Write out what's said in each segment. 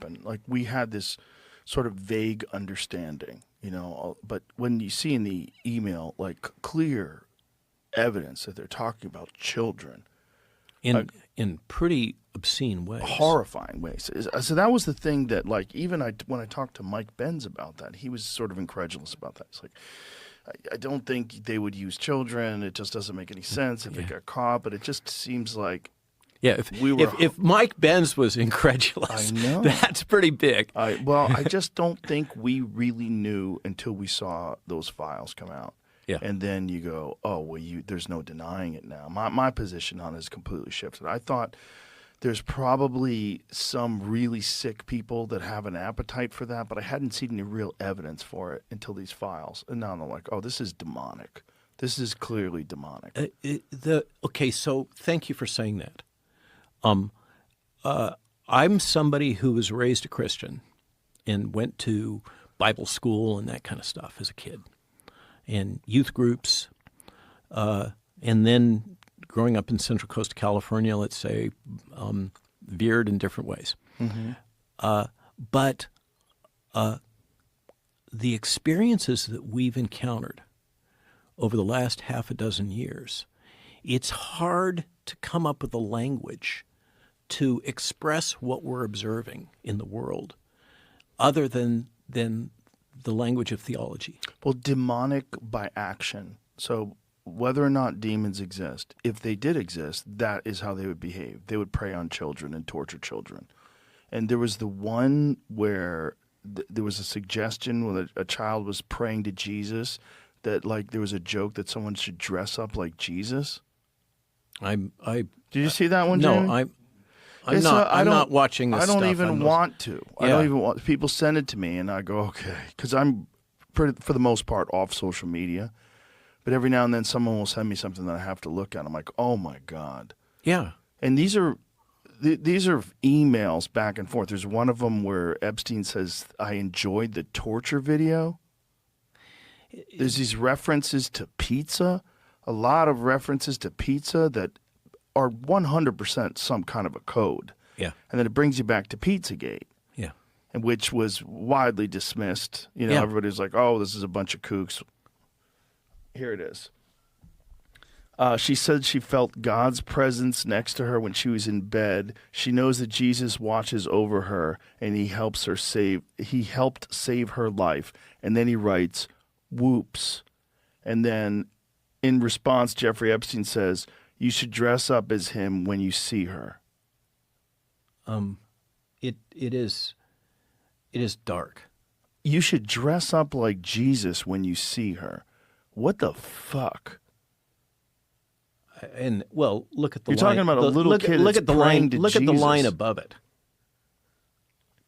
happened. Like, we had this sort of vague understanding, but when you see in the email, like, clear evidence that they're talking about children. In pretty obscene ways. Horrifying ways. So that was the thing that, like, even when I talked to Mike Benz about that, he was sort of incredulous about that. It's like, I don't think they would use children. It just doesn't make any sense if they got caught. But it just seems like, if Mike Benz was incredulous, I know. That's pretty big. I just don't think we really knew until we saw those files come out. Yeah. And then you go, oh, well, there's no denying it now. My position on it is completely shifted. I thought there's probably some really sick people that have an appetite for that, but I hadn't seen any real evidence for it until these files. And now I'm like, oh, this is demonic. This is clearly demonic. Okay, so thank you for saying that. I'm somebody who was raised a Christian and went to Bible school and that kind of stuff as a kid. And youth groups, and then growing up in Central Coast of California, let's say, veered in different ways. Mm-hmm. But the experiences that we've encountered over the last half a dozen years, it's hard to come up with a language to express what we're observing in the world other than the language of theology. Well, demonic by action. So whether or not demons exist, if they did exist, that is how they would behave. They would prey on children and torture children. And there was the one where there was a suggestion when a child was praying to Jesus that, like, there was a joke that someone should dress up like Jesus. Did you see that one, No, Jamie? I'm not watching this stuff. I don't even want to. I don't even want. People send it to me, and I go, okay, because I'm, for the most part, off social media. But every now and then, someone will send me something that I have to look at. I'm like, oh my God. Yeah. And these are emails back and forth. There's one of them where Epstein says, "I enjoyed the torture video." There's these references to pizza, a lot of references to pizza that are 100% some kind of a code. Yeah. And then it brings you back to Pizzagate. Yeah. And which was widely dismissed. Everybody's like, oh, this is a bunch of kooks. Here it is. She said she felt God's presence next to her when she was in bed. She knows that Jesus watches over her and he helped save her life. And then he writes, whoops. And then in response, Jeffrey Epstein says, you should dress up as him when you see her. It is dark. You should dress up like Jesus when you see her. What the fuck? And well, look at the You're line. talking about a little kid Look at the line. to Look at the Jesus. line above it.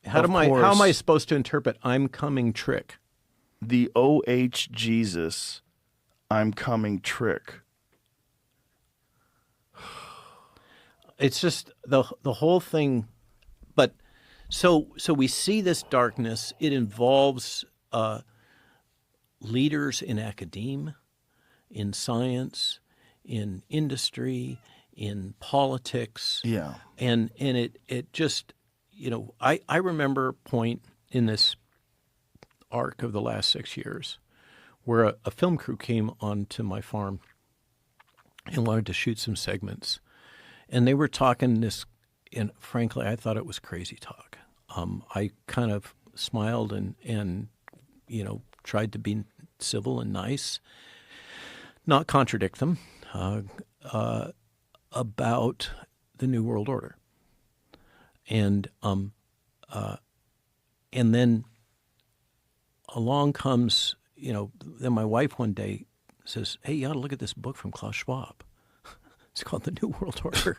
How am I supposed to interpret "I'm coming" trick? The OH Jesus, I'm coming trick. It's just the whole thing. But so we see this darkness. It involves leaders in academia, in science, in industry, in politics. Yeah. And it just, I remember a point in this arc of the last 6 years where a film crew came onto my farm and wanted to shoot some segments. And they were talking this, and frankly, I thought it was crazy talk. I kind of smiled and tried to be civil and nice, not contradict them, about the New World Order. And then along comes, then my wife one day says, hey, you ought to look at this book from Klaus Schwab. It's called The New World Order.